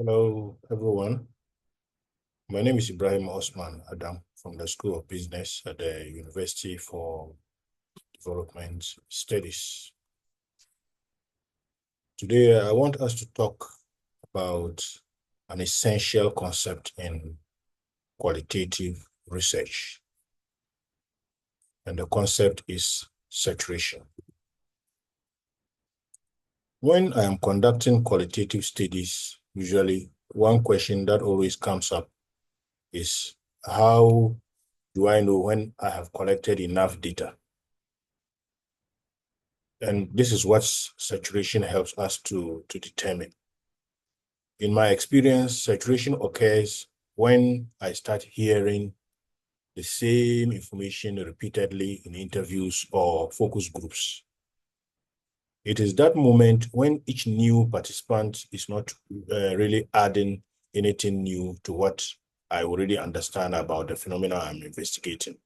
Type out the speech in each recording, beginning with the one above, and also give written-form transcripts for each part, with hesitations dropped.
Hello, everyone. My name is Ibrahim Osman Adam from the School of Business at the University for Development Studies. Today, I want us to talk about an essential concept in qualitative research, and the concept is saturation. When I am conducting qualitative studies, usually one question that always comes up is, how do I know when I have collected enough data? And this is what saturation helps us to determine. In my experience, saturation occurs when I start hearing the same information repeatedly in interviews or focus groups. It is that moment when each new participant is not really adding anything new to what I already understand about the phenomena I'm investigating.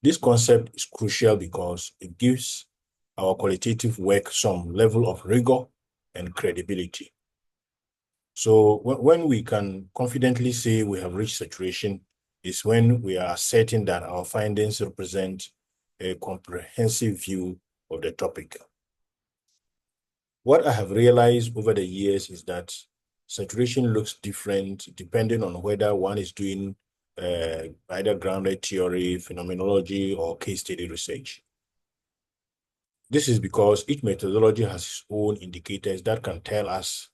This concept is crucial because it gives our qualitative work some level of rigor and credibility. So when we can confidently say we have reached saturation is when we are certain that our findings represent a comprehensive view of the topic. What I have realized over the years is that saturation looks different depending on whether one is doing either grounded theory, phenomenology, or case study research. This is because each methodology has its own indicators that can tell us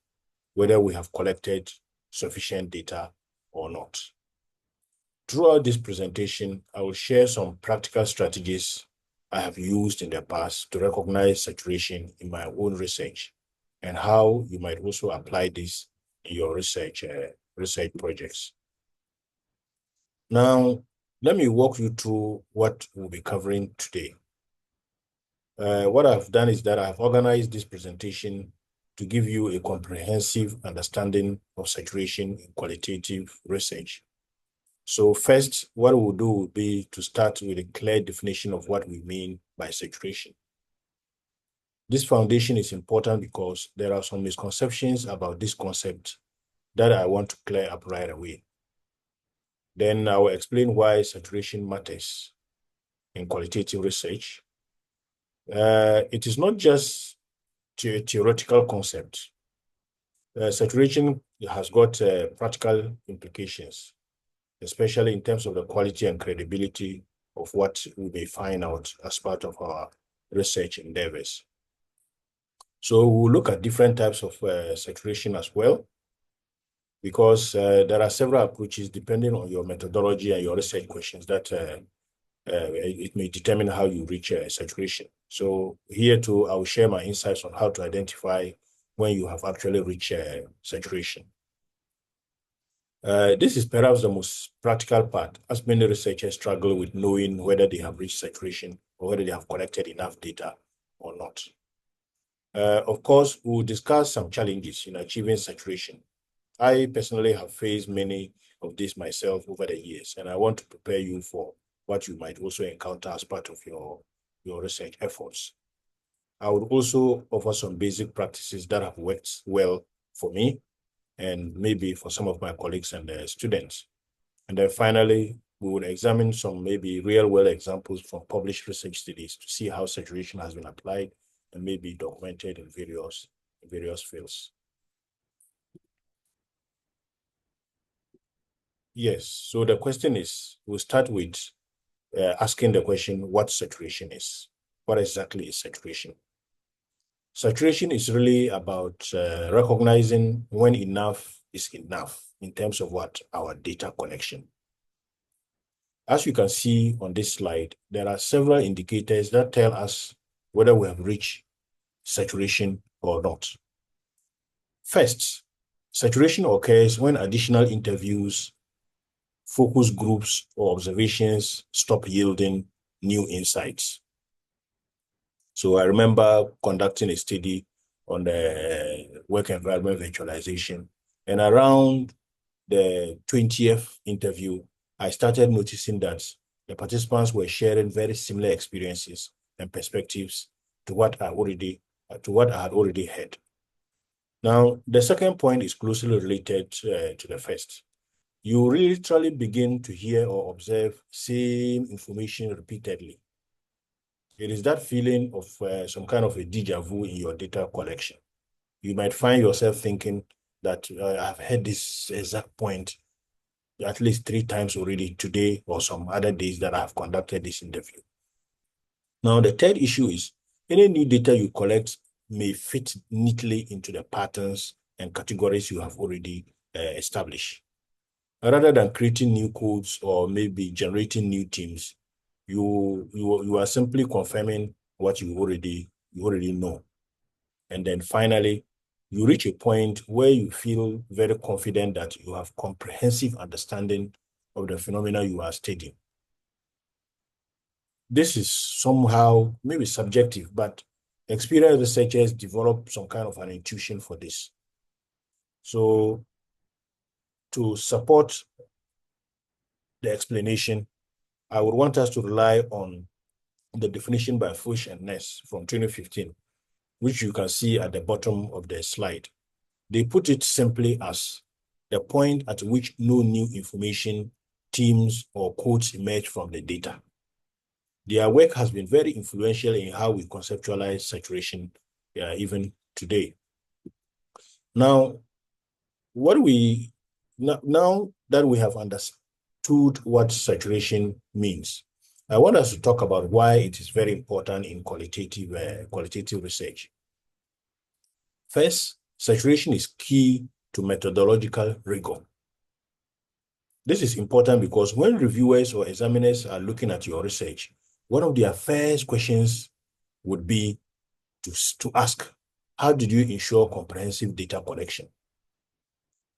whether we have collected sufficient data or not. Throughout this presentation, I will share some practical strategies I have used in the past to recognize saturation in my own research and how you might also apply this in your research projects. Now, let me walk you through what we'll be covering today. What I've done is that I've organized this presentation to give you a comprehensive understanding of saturation in qualitative research. So first, what we'll do will be to start with a clear definition of what we mean by saturation. This foundation is important because there are some misconceptions about this concept that I want to clear up right away. Then I will explain why saturation matters in qualitative research. It is not just a theoretical concept. Saturation has got practical implications, especially in terms of the quality and credibility of what we may find out as part of our research endeavors. So we'll look at different types of saturation as well, because there are several approaches depending on your methodology and your research questions that it may determine how you reach saturation. So here too, I will share my insights on how to identify when you have actually reached saturation. This is perhaps the most practical part, as many researchers struggle with knowing whether they have reached saturation or whether they have collected enough data or not. Of course, we'll discuss some challenges in achieving saturation. I personally have faced many of these myself over the years, and I want to prepare you for what you might also encounter as part of your research efforts. I would also offer some basic practices that have worked well for me and maybe for some of my colleagues and students. And then finally, we will examine some maybe real-world examples from published research studies to see how saturation has been applied and maybe documented in various fields. Yes, so the question is, we'll start with asking the question, what saturation is? What exactly is saturation? Saturation is really about recognizing when enough is enough in terms of what our data collection. As you can see on this slide, there are several indicators that tell us whether we have reached saturation or not. First, saturation occurs when additional interviews, focus groups, or observations stop yielding new insights. So I remember conducting a study on the work environment virtualization, and around the 20th interview, I started noticing that the participants were sharing very similar experiences and perspectives to what I had already heard. Now, the second point is closely related to the first. You literally begin to hear or observe same information repeatedly. It is that feeling of some kind of a déjà vu in your data collection. You might find yourself thinking that I've heard this exact point at least 3 times already today or some other days that I've conducted this interview. Now, the third issue is any new data you collect may fit neatly into the patterns and categories you have already established. Rather than creating new codes or maybe generating new teams, you are simply confirming what you already know. And then finally, you reach a point where you feel very confident that you have comprehensive understanding of the phenomena you are studying. This is somehow maybe subjective, but experienced researchers develop some kind of an intuition for this. So to support the explanation, I would want us to rely on the definition by Fuchs and Ness from 2015, which you can see at the bottom of the slide. They put it simply as the point at which no new information, themes, or codes emerge from the data. Their work has been very influential in how we conceptualize saturation even today. Now, now that we have understood what saturation means, I want us to talk about why it is very important in qualitative research. First, saturation is key to methodological rigor. This is important because when reviewers or examiners are looking at your research, one of their first questions would be to ask, how did you ensure comprehensive data collection?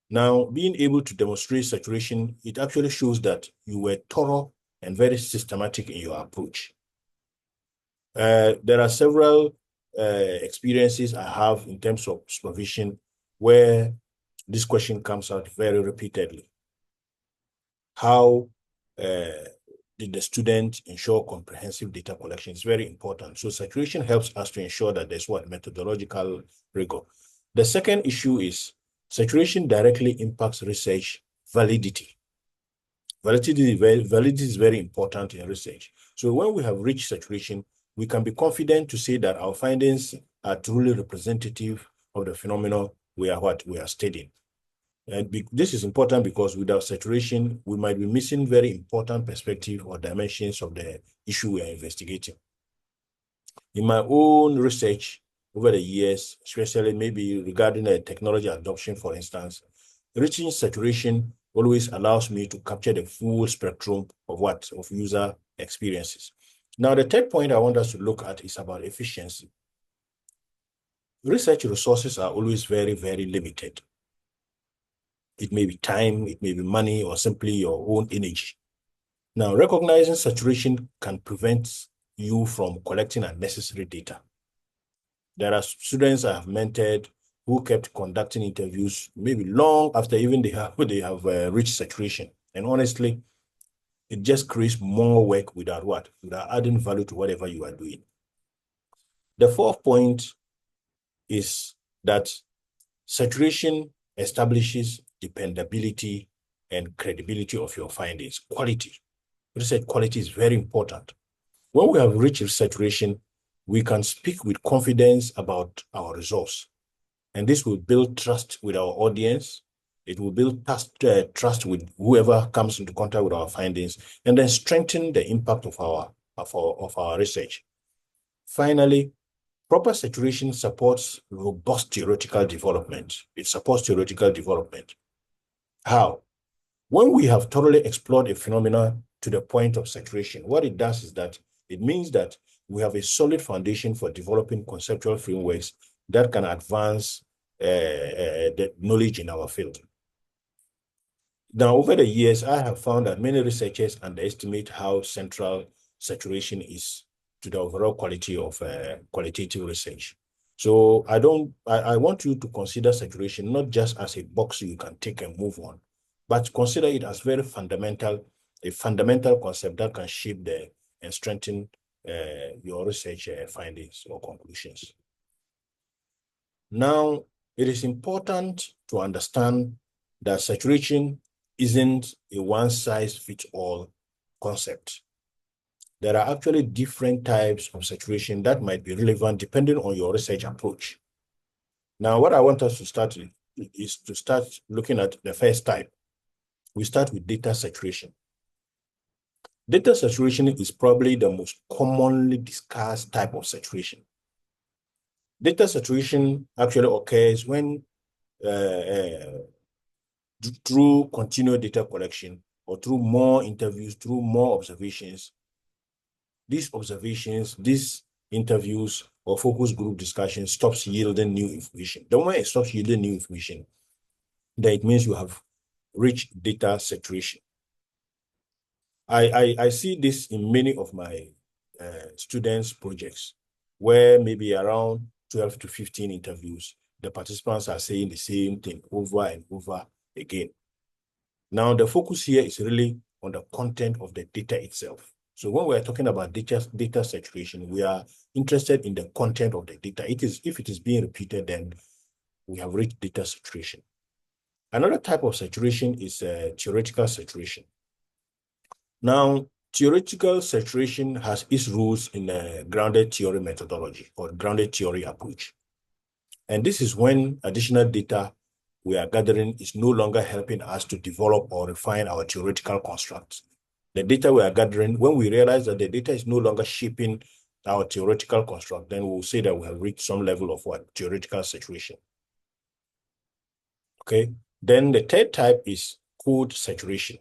Now, being able to demonstrate saturation, it actually shows that you were thorough and very systematic in your approach. There are several experiences I have in terms of supervision where this question comes out very repeatedly. How did the student ensure comprehensive data collection? Is very important. So saturation helps us to ensure that there's what methodological rigor. The second issue is saturation directly impacts research validity. Validity is very important in research. So when we have reached saturation, we can be confident to say that our findings are truly representative of the phenomena we are studying. And this is important because without saturation, we might be missing very important perspective or dimensions of the issue we are investigating. In my own research over the years, especially maybe regarding technology adoption, for instance, reaching saturation always allows me to capture the full spectrum of user experiences. Now, the third point I want us to look at is about efficiency. Research resources are always very, very limited. It may be time, it may be money, or simply your own energy. Now, recognizing saturation can prevent you from collecting unnecessary data. There are students I have mentored who kept conducting interviews maybe long after even they have reached saturation. And honestly, it just creates more work without adding value to whatever you are doing. The fourth point is that saturation establishes dependability and credibility of your findings. Quality. Research quality is very important. When we have reached saturation, we can speak with confidence about our results. And this will build trust with our audience. It will build trust with whoever comes into contact with our findings, and then strengthen the impact of our research. Finally, proper saturation supports robust theoretical development. It supports theoretical development. How? When we have thoroughly explored a phenomena to the point of saturation, what it does is that it means that we have a solid foundation for developing conceptual frameworks that can advance the knowledge in our field. Now, over the years, I have found that many researchers underestimate how central saturation is to the overall quality of qualitative research. So I want you to consider saturation not just as a box you can take and move on, but consider it as a fundamental concept that can shape and strengthen your research findings or conclusions. Now, It is important to understand that saturation isn't a one-size-fits-all concept. There are actually different types of saturation that might be relevant depending on your research approach. Now, what I want us to start with is to start looking at the first type. We start with data saturation. Data saturation is probably the most commonly discussed type of saturation. Data saturation actually occurs when through continued data collection or through more interviews, through more observations, these interviews or focus group discussions stops yielding new information. The moment it stops yielding new information, then it means you have reached data saturation. I see this in many of my students' projects, where maybe around 12 to 15 interviews, the participants are saying the same thing over and over again. Now, the focus here is really on the content of the data itself. So when we are talking about data saturation, we are interested in the content of the data. If it is being repeated, then we have reached data saturation. Another type of saturation is theoretical saturation. Now, theoretical saturation has its roots in a grounded theory methodology or grounded theory approach. And this is when additional data we are gathering is no longer helping us to develop or refine our theoretical constructs. The data we are gathering, when we realize that the data is no longer shaping our theoretical construct, then we'll say that we have reached some level of what? Theoretical saturation. Okay. Then the third type is code saturation.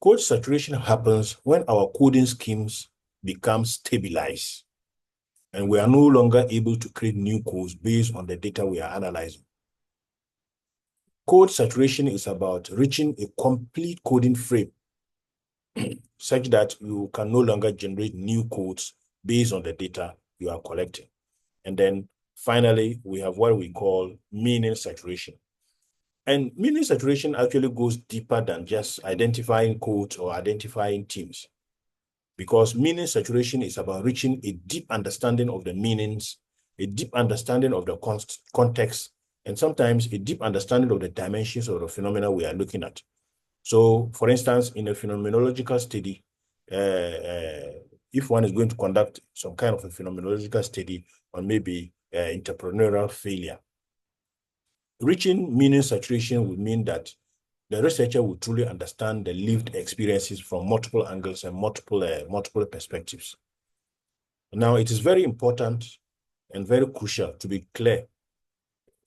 Code saturation happens when our coding schemes become stabilized and we are no longer able to create new codes based on the data we are analyzing. Code saturation is about reaching a complete coding frame such that you can no longer generate new codes based on the data you are collecting. And then finally, we have what we call meaning saturation. And meaning saturation actually goes deeper than just identifying codes or identifying themes, because meaning saturation is about reaching a deep understanding of the meanings, a deep understanding of the context, and sometimes a deep understanding of the dimensions of the phenomena we are looking at. So, for instance, in a phenomenological study, if one is going to conduct some kind of a phenomenological study on maybe entrepreneurial failure, reaching meaning saturation would mean that the researcher will truly understand the lived experiences from multiple angles and multiple perspectives. Now, it is very important and very crucial to be clear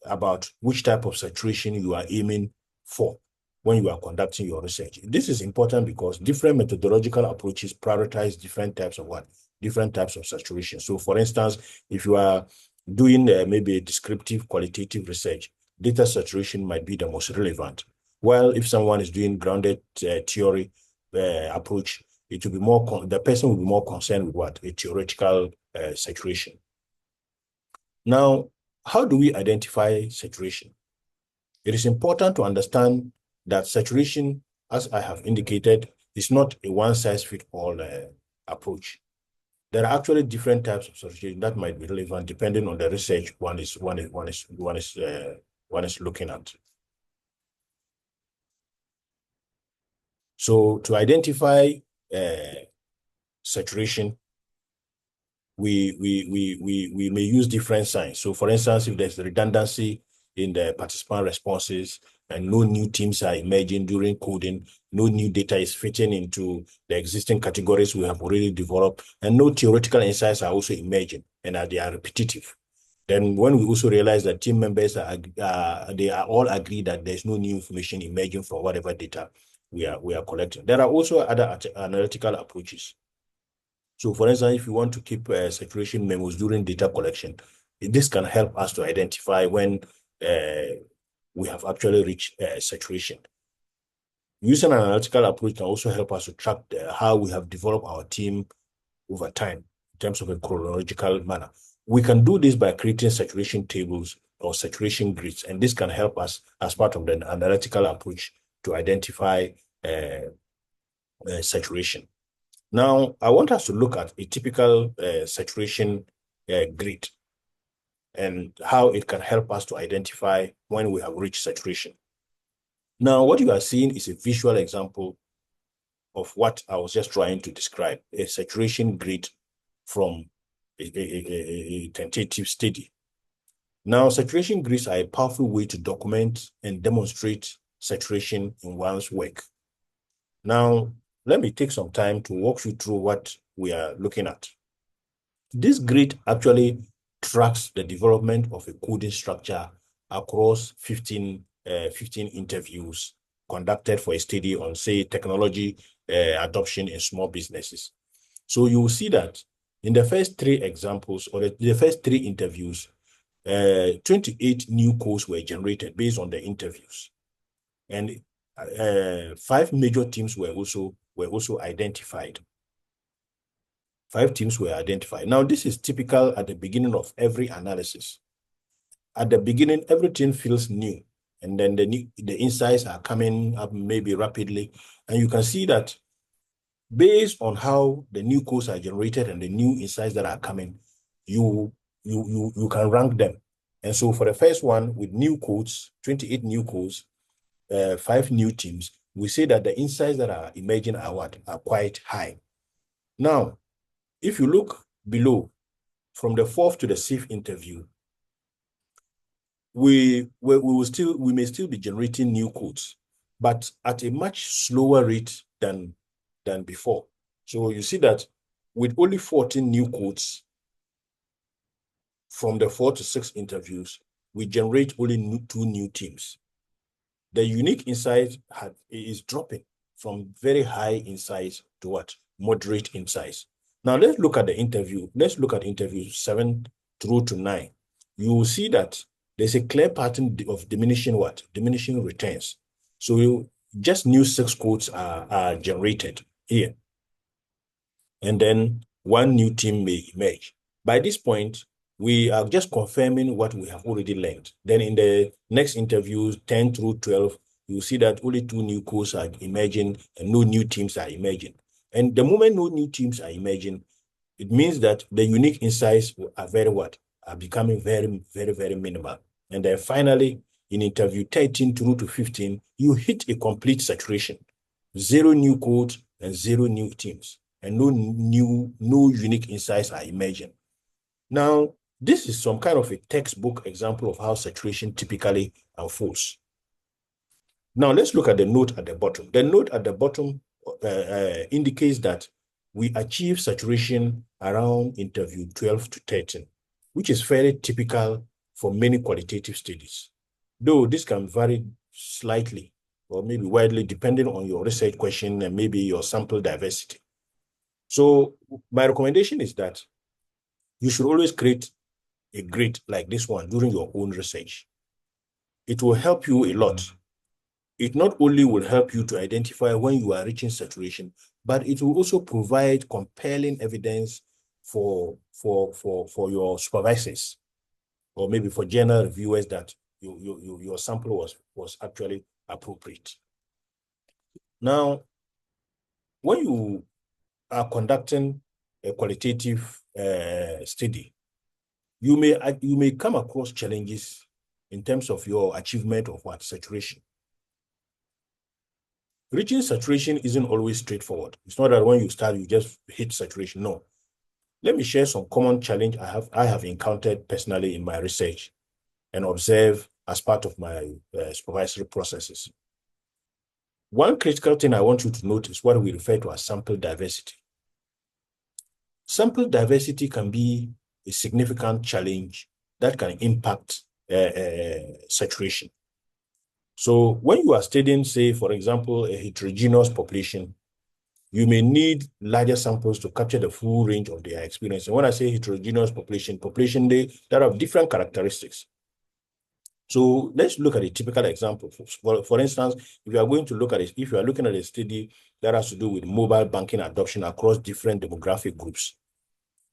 about which type of saturation you are aiming for when you are conducting your research. This is important because different methodological approaches prioritize different types of what? Different types of saturation. So, for instance, if you are doing maybe a descriptive qualitative research, data saturation might be the most relevant. While if someone is doing grounded theory approach, it will be more, the person will be more concerned with what? A theoretical saturation. Now, how do we identify saturation? It is important to understand that saturation, as I have indicated, is not a one-size-fits-all approach. There are actually different types of saturation that might be relevant depending on the research one is looking at. So to identify saturation, we may use different signs. So for instance, if there's redundancy in the participant responses and no new themes are emerging during coding, no new data is fitting into the existing categories we have already developed, and no theoretical insights are also emerging and they are repetitive. Then when we also realize that team members they are all agree that there's no new information emerging from whatever data we are collecting. There are also other analytical approaches. So for instance, if you want to keep saturation memos during data collection, this can help us to identify when we have actually reached saturation. Using an analytical approach can also help us to track how we have developed our team over time in terms of a chronological manner. We can do this by creating saturation tables or saturation grids, and this can help us as part of the analytical approach to identify saturation. Now, I want us to look at a typical saturation grid. and how it can help us to identify when we have reached saturation. Now, what you are seeing is a visual example of what I was just trying to describe, a saturation grid from a tentative study. Now, saturation grids are a powerful way to document and demonstrate saturation in one's work. Now, let me take some time to walk you through what we are looking at. This grid actually tracks the development of a coding structure across 15 interviews conducted for a study on, say, technology adoption in small businesses. So you will see that in the first three examples, or the first three interviews, 28 new codes were generated based on the interviews. And 5 major teams were also identified. 5 teams were identified. Now, this is typical at the beginning of every analysis. At the beginning, everything feels new, and then the insights are coming up maybe rapidly. And you can see that based on how the new codes are generated and the new insights that are coming, you can rank them. And so for the first one, with new codes, 28 new codes, 5 new teams, we say that the insights that are emerging are quite high. Now, if you look below, from the 4th to the 6th interview, we may still be generating new codes, but at a much slower rate than before. So you see that with only 14 new codes from the 4 to 6 interviews, we generate only 2 new teams. The unique insight is dropping from very high insights to what? Moderate insights. Now let's look at the interview. Let's look at interviews 7 through to 9. You will see that there's a clear pattern of diminishing what? Diminishing returns. So just new 6 codes are generated here. And then 1 new team may emerge. By this point, we are just confirming what we have already learned. Then in the next interviews, 10 through 12, you see that only 2 new codes are emerging and no new teams are emerging. And the moment no new teams are emerging, it means that the unique insights are are becoming very, very, very minimal. And then finally, in interview 13 through to 15, you hit a complete saturation. 0 new codes and 0 new teams, and no unique insights are emerging. Now, this is some kind of a textbook example of how saturation typically unfolds. Now, let's look at the note at the bottom. The note at the bottom indicates that we achieve saturation around interview 12 to 13, which is fairly typical for many qualitative studies, though this can vary slightly or maybe widely depending on your research question and maybe your sample diversity. So my recommendation is that you should always create a grid like this one during your own research. It will help you a lot. It not only will help you to identify when you are reaching saturation, but it will also provide compelling evidence for your supervisors, or maybe for journal reviewers, that your sample was actually appropriate. Now, when you are conducting a qualitative study, you may come across challenges in terms of your achievement of what? Saturation. Reaching saturation isn't always straightforward. It's not that when you start, you just hit saturation. No. Let me share some common challenge I have encountered personally in my research and observe as part of my supervisory processes. One critical thing I want you to note is what we refer to as sample diversity. Sample diversity can be a significant challenge that can impact saturation. So when you are studying, say, for example, a heterogeneous population, you may need larger samples to capture the full range of their experience. And when I say heterogeneous population that have different characteristics. So let's look at a typical example. For instance, if you are going to look at it, if you are looking at a study that has to do with mobile banking adoption across different demographic groups,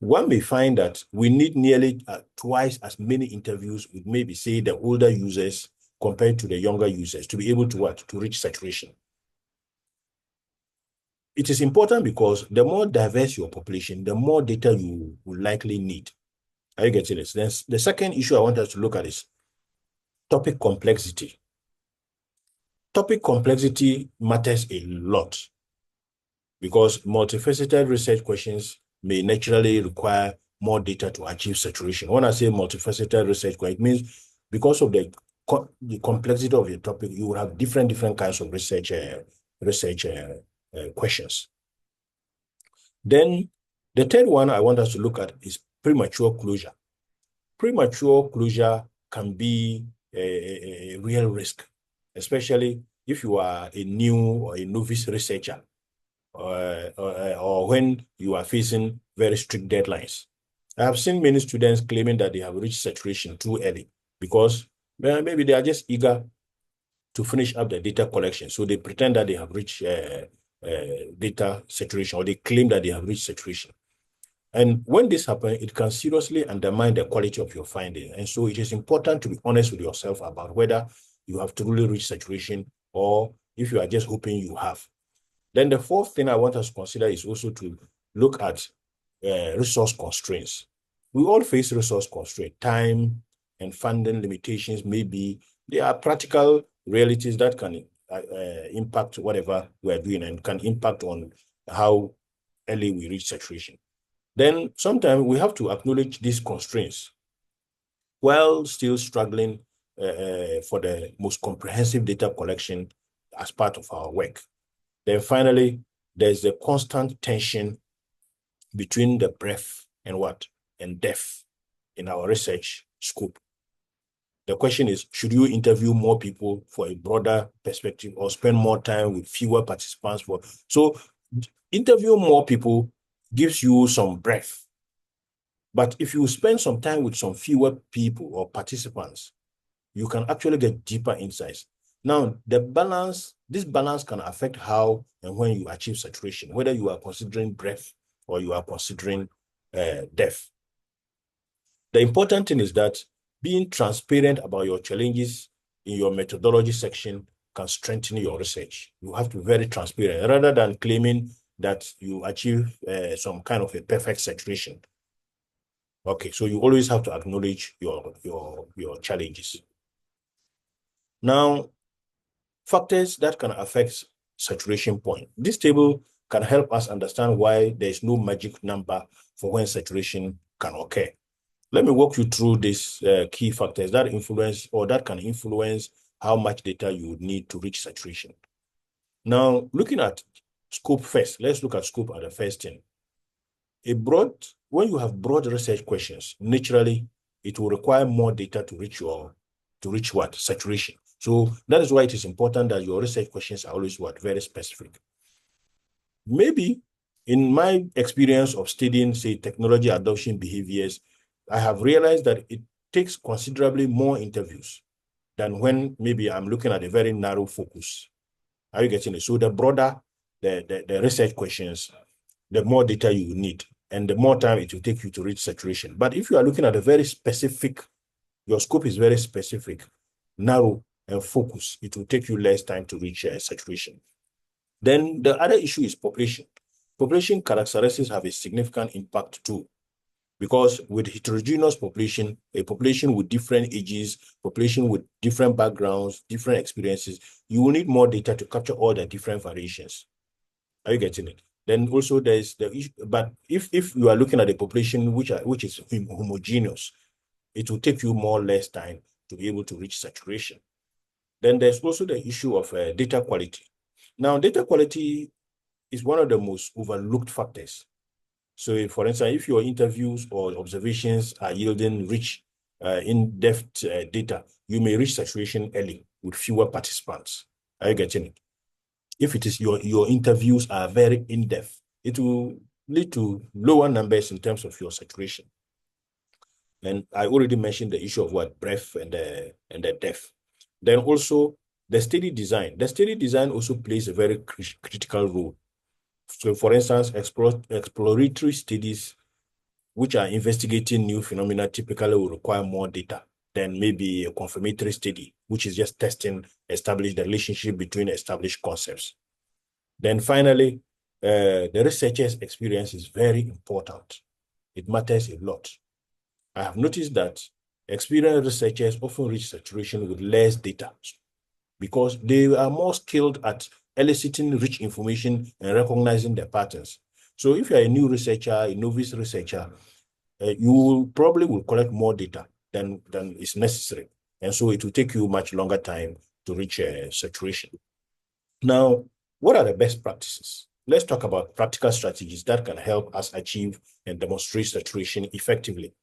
one may find that we need nearly twice as many interviews with maybe, say, the older users compared to the younger users to be able to reach saturation. It is important because the more diverse your population, the more data you will likely need. Are you getting this? Then the second issue I want us to look at is topic complexity. Topic complexity matters a lot because multifaceted research questions may naturally require more data to achieve saturation. When I say multifaceted research question, it means because of the complexity of your topic, you will have different kinds of research questions. Then the third one I want us to look at is premature closure. Premature closure can be a real risk, especially if you are a new or a novice researcher, or when you are facing very strict deadlines. I have seen many students claiming that they have reached saturation too early because maybe they are just eager to finish up the data collection. So they pretend that they have reached data saturation, or they claim that they have reached saturation. And when this happens, it can seriously undermine the quality of your finding. And so it is important to be honest with yourself about whether you have truly reached saturation or if you are just hoping you have. Then the fourth thing I want us to consider is also to look at resource constraints. We all face resource constraints. Time and funding limitations maybe they are practical realities that can impact whatever we are doing and can impact on how early we reach saturation. Then sometimes we have to acknowledge these constraints while still struggling for the most comprehensive data collection as part of our work. Then finally, there's the constant tension between the breadth and what? And depth in our research scope. The question is, should you interview more people for a broader perspective or spend more time with fewer participants? So interview more people gives you some breadth. But if you spend some time with some fewer people or participants, you can actually get deeper insights. Now, this balance can affect how and when you achieve saturation, whether you are considering breadth or you are considering depth. The important thing is that being transparent about your challenges in your methodology section can strengthen your research. You have to be very transparent rather than claiming that you achieve some kind of a perfect saturation. Okay, so you always have to acknowledge your challenges. Now, factors that can affect saturation point. This table can help us understand why there is no magic number for when saturation can occur. Let me walk you through these key factors that influence or that can influence how much data you would need to reach saturation. Now, looking at scope first, let's look at scope at the first thing. When you have broad research questions, naturally, it will require more data to reach what? Saturation. So that is why it is important that your research questions are always what? Very specific. Maybe in my experience of studying, say, technology adoption behaviors, I have realized that it takes considerably more interviews than when maybe I'm looking at a very narrow focus. Are you getting it? So the broader the research questions, the more data you need, and the more time it will take you to reach saturation. But if you are looking at a very specific, your scope is very specific, narrow, and focus, it will take you less time to reach saturation. Then the other issue is population. Population characteristics have a significant impact too, because with heterogeneous population, a population with different ages, population with different backgrounds, different experiences, you will need more data to capture all the different variations. Are you getting it? Then also there's the issue, but if you are looking at a population which is homogeneous, it will take you more or less time to be able to reach saturation. Then there's also the issue of data quality. Now, data quality is one of the most overlooked factors. So, for instance, if your interviews or observations are yielding rich, in-depth data, you may reach saturation early with fewer participants. Are you getting it? If it is your interviews are very in-depth, it will lead to lower numbers in terms of your saturation. And I already mentioned the issue of what breadth and the depth. Then also the study design. The study design also plays a very critical role. So, for instance, exploratory studies which are investigating new phenomena typically will require more data than maybe a confirmatory study, which is just testing, establish the relationship between established concepts. Then finally, the researcher's experience is very important. It matters a lot. I have noticed that experienced researchers often reach saturation with less data because they are more skilled at eliciting rich information and recognizing the patterns. So if you're a new researcher, a novice researcher, you probably will collect more data than is necessary. And so it will take you much longer time to reach saturation. Now, what are the best practices? Let's talk about practical strategies that can help us achieve and demonstrate saturation effectively.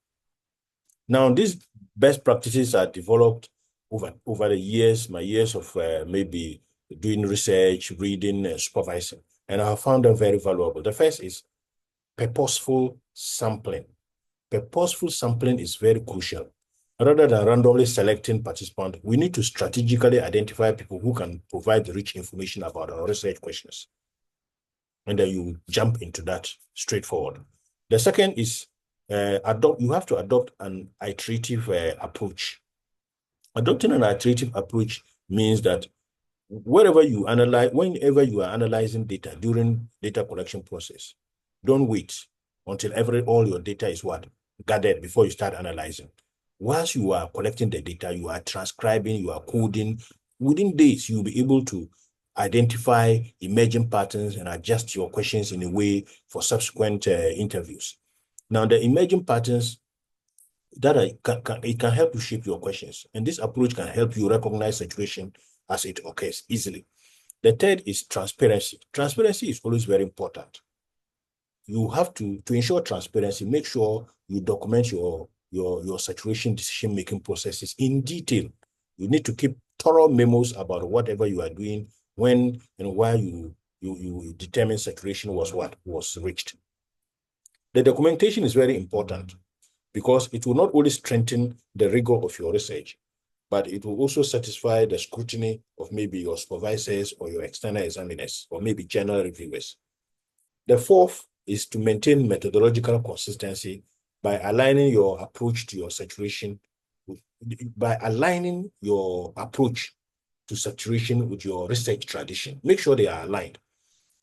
Now, these best practices are developed over the years, my years of maybe doing research, reading, and supervising, and I have found them very valuable. The first is purposeful sampling. Purposeful sampling is very crucial. Rather than randomly selecting participants, we need to strategically identify people who can provide rich information about our research questions. And then you jump into that straightforward. The second is you have to adopt an iterative approach. Adopting an iterative approach means that whenever you are analyzing data during data collection process, don't wait until all your data is gathered before you start analyzing. Once you are collecting the data, you are transcribing, you are coding. Within days, you'll be able to identify emerging patterns and adjust your questions in a way for subsequent interviews. Now, the emerging patterns it can help you shape your questions, and this approach can help you recognize situation as it occurs easily. The third is transparency. Transparency is always very important. You have to ensure transparency, make sure you document your saturation decision-making processes in detail. You need to keep thorough memos about whatever you are doing, when and why you determine saturation was reached. The documentation is very important because it will not only strengthen the rigor of your research, but it will also satisfy the scrutiny of maybe your supervisors or your external examiners or maybe journal reviewers. The fourth is to maintain methodological consistency by aligning your approach to your saturation, by aligning your approach to saturation with your research tradition. Make sure they are aligned.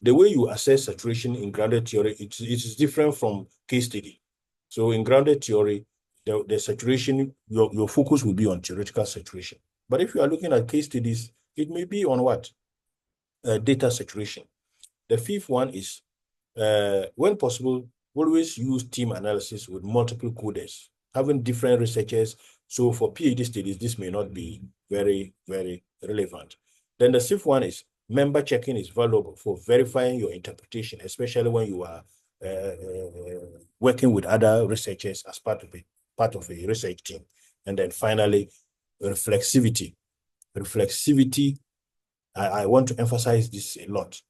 The way you assess saturation in grounded theory, it is different from case study. So in grounded theory, the saturation, your focus will be on theoretical saturation. But if you are looking at case studies, it may be on what? Data saturation. The fifth one is, when possible, always use team analysis with multiple coders, having different researchers. So for PhD studies, this may not be very, very relevant. Then the sixth one is member checking is valuable for verifying your interpretation, especially when you are working with other researchers as part of a research team. And then finally, reflexivity. Reflexivity, I want to emphasize this a lot.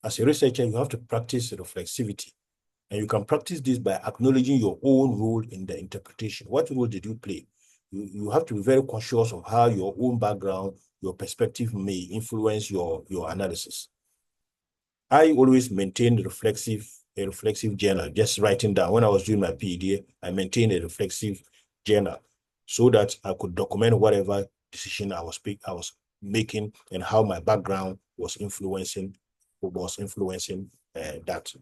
As a researcher, you have to practice reflexivity. And you can practice this by acknowledging your own role in the interpretation. What role did you play? You have to be very conscious of how your own background, your perspective may influence your analysis. I always maintain a reflexive journal, just writing down. When I was doing my PhD, I maintained a reflexive journal so that I could document whatever decision I was making and how my background was influencing that.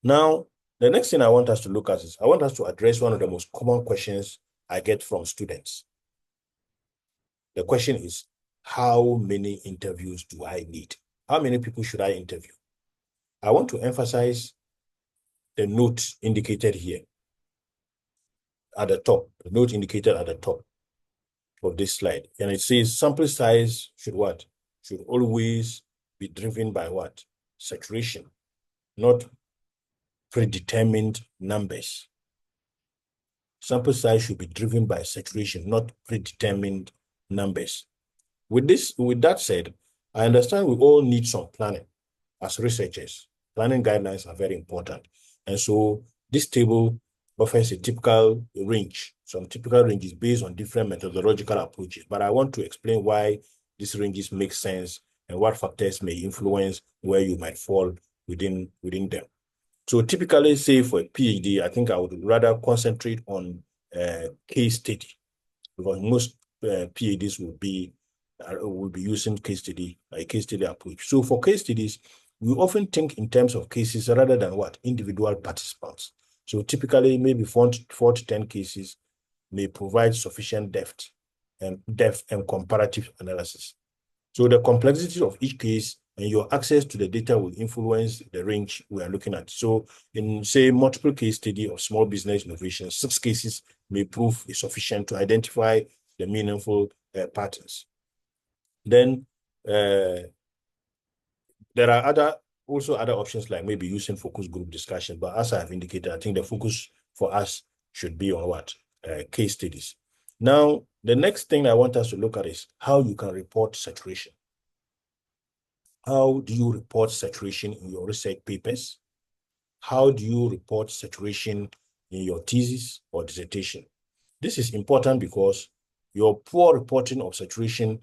Now, the next thing I want us to look at is I want us to address one of the most common questions I get from students. The question is, how many interviews do I need? How many people should I interview? I want to emphasize the note indicated here at the top, the note indicated at the top of this slide. And it says sample size should what? Should always be driven by what? Saturation, not predetermined numbers. Sample size should be driven by saturation, not predetermined numbers. With that said, I understand we all need some planning as researchers. Planning guidelines are very important. And so this table offers a typical range, some typical ranges based on different methodological approaches. But I want to explain why these ranges make sense and what factors may influence where you might fall within them. So typically, say for a PhD, I think I would rather concentrate on case study because most PhDs will be using a case study approach. So for case studies, we often think in terms of cases rather than what individual participants. So typically, maybe four to 10 cases may provide sufficient depth and comparative analysis. So the complexity of each case and your access to the data will influence the range we are looking at. So in, say, multiple case study of small business innovation, 6 cases may prove sufficient to identify the meaningful patterns. Then there are also other options like maybe using focus group discussion. But as I have indicated, I think the focus for us should be on what? Case studies. Now, the next thing I want us to look at is how you can report saturation. How do you report saturation in your research papers? How do you report saturation in your thesis or dissertation? This is important because your poor reporting of saturation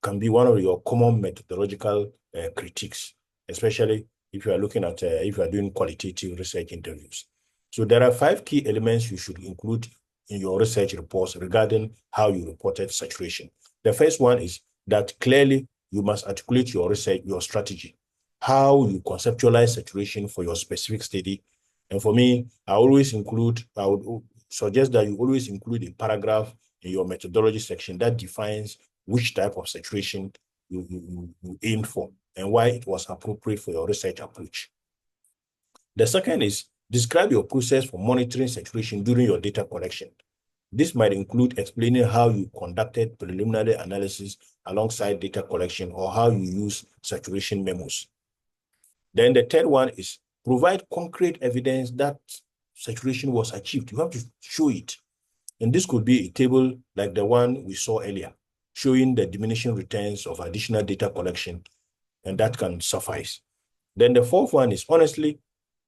can be one of your common methodological critiques, especially if you are looking at, if you are doing qualitative research interviews. So there are 5 key elements you should include in your research reports regarding how you reported saturation. The first one is that clearly you must articulate your research, your strategy, how you conceptualize saturation for your specific study. And for me, I would suggest that you always include a paragraph in your methodology section that defines which type of saturation you aimed for and why it was appropriate for your research approach. The second is describe your process for monitoring saturation during your data collection. This might include explaining how you conducted preliminary analysis alongside data collection or how you use saturation memos. Then the third one is provide concrete evidence that saturation was achieved. You have to show it. And this could be a table like the one we saw earlier, showing the diminishing returns of additional data collection, and that can suffice. Then the fourth one is, honestly,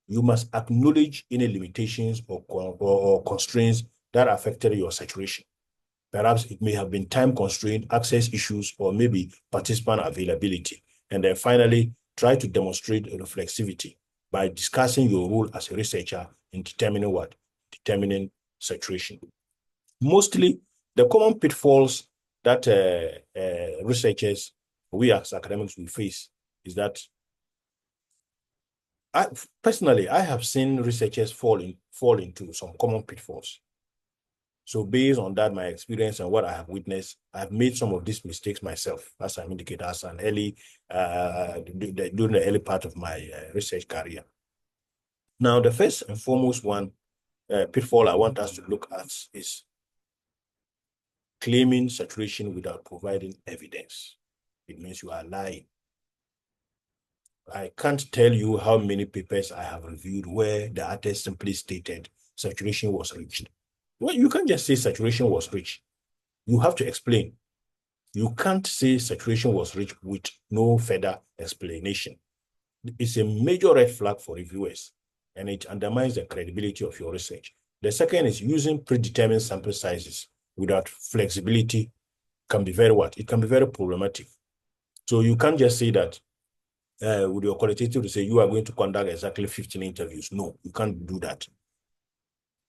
you must acknowledge any limitations or constraints that affected your saturation. Perhaps it may have been time constraint, access issues, or maybe participant availability. And then finally, try to demonstrate reflexivity by discussing your role as a researcher in determining what? Determining saturation. Mostly, the common pitfalls that researchers, we as academics, will face is that personally, I have seen researchers fall into some common pitfalls. So based on that, my experience and what I have witnessed, I've made some of these mistakes myself, as I indicated, as an early, during the early part of my research career. Now, the first and foremost pitfall I want us to look at is claiming saturation without providing evidence. It means you are lying. I can't tell you how many papers I have reviewed where the artist simply stated saturation was reached. Well, you can't just say saturation was reached. You have to explain. You can't say saturation was reached with no further explanation. It's a major red flag for reviewers, and it undermines the credibility of your research. The second is using predetermined sample sizes without flexibility can be it can be very problematic. So you can't just say that with your qualitative to say you are going to conduct exactly 15 interviews. No, you can't do that.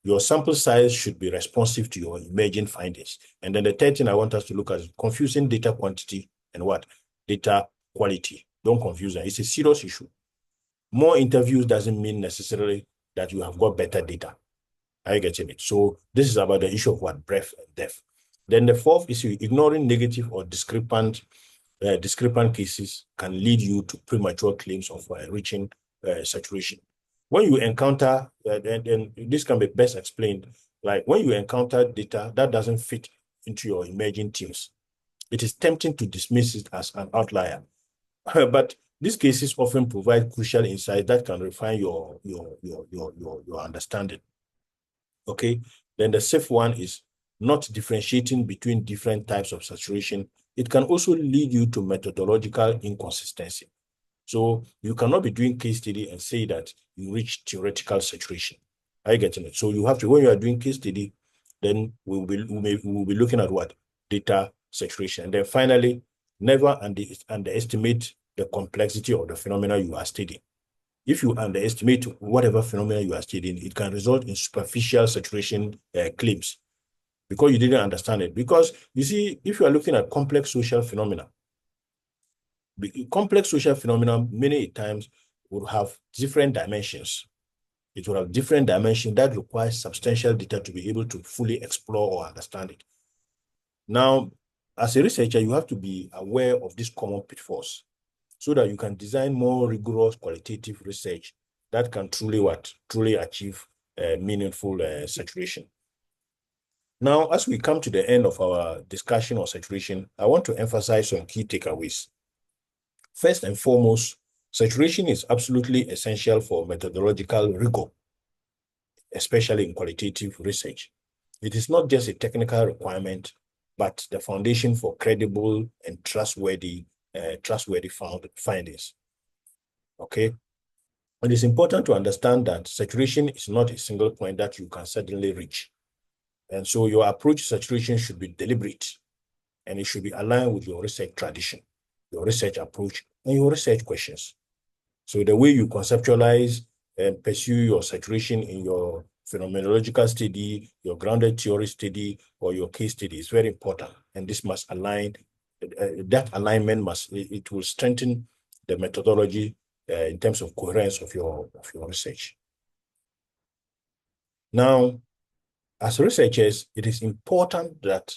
Your sample size should be responsive to your emerging findings. And then the third thing I want us to look at is confusing data quantity and what? Data quality. Don't confuse that. It's a serious issue. More interviews doesn't mean necessarily that you have got better data. Are you getting it? So this is about the issue of what? Breadth and depth. Then the fourth issue, ignoring negative or discrepant cases can lead you to premature claims of reaching saturation. When you encounter, and this can be best explained, like when you encounter data that doesn't fit into your emerging themes, it is tempting to dismiss it as an outlier. But these cases often provide crucial insights that can refine your understanding. Okay, then the fifth one is not differentiating between different types of saturation. It can also lead you to methodological inconsistency. So you cannot be doing case study and say that you reach theoretical saturation. Are you getting it? So you have to, when you are doing case study, then we will be looking at what? Data saturation. And then finally, never underestimate the complexity of the phenomena you are studying. If you underestimate whatever phenomena you are studying, it can result in superficial saturation claims because you didn't understand it. Because you see, if you are looking at complex social phenomena many times would have different dimensions. It will have different dimensions that require substantial data to be able to fully explore or understand it. Now, as a researcher, you have to be aware of these common pitfalls so that you can design more rigorous qualitative research that can truly achieve meaningful saturation. Now, as we come to the end of our discussion on saturation, I want to emphasize some key takeaways. First and foremost, saturation is absolutely essential for methodological rigor, especially in qualitative research. It is not just a technical requirement, but the foundation for credible and trustworthy findings. Okay. It is important to understand that saturation is not a single point that you can suddenly reach. And so your approach to saturation should be deliberate, and it should be aligned with your research tradition, your research approach, and your research questions. So the way you conceptualize and pursue your saturation in your phenomenological study, your grounded theory study, or your case study is very important. And this must align, that alignment it will strengthen the methodology in terms of coherence of your research. Now, as researchers, it is important that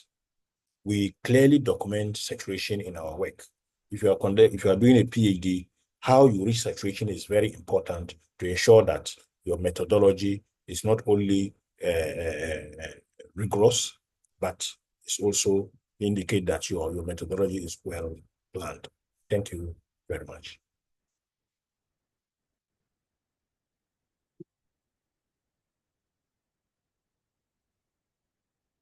we clearly document saturation in our work. If you are doing a PhD, how you reach saturation is very important to ensure that your methodology is not only rigorous, but it's also indicate that your methodology is well planned. Thank you very much.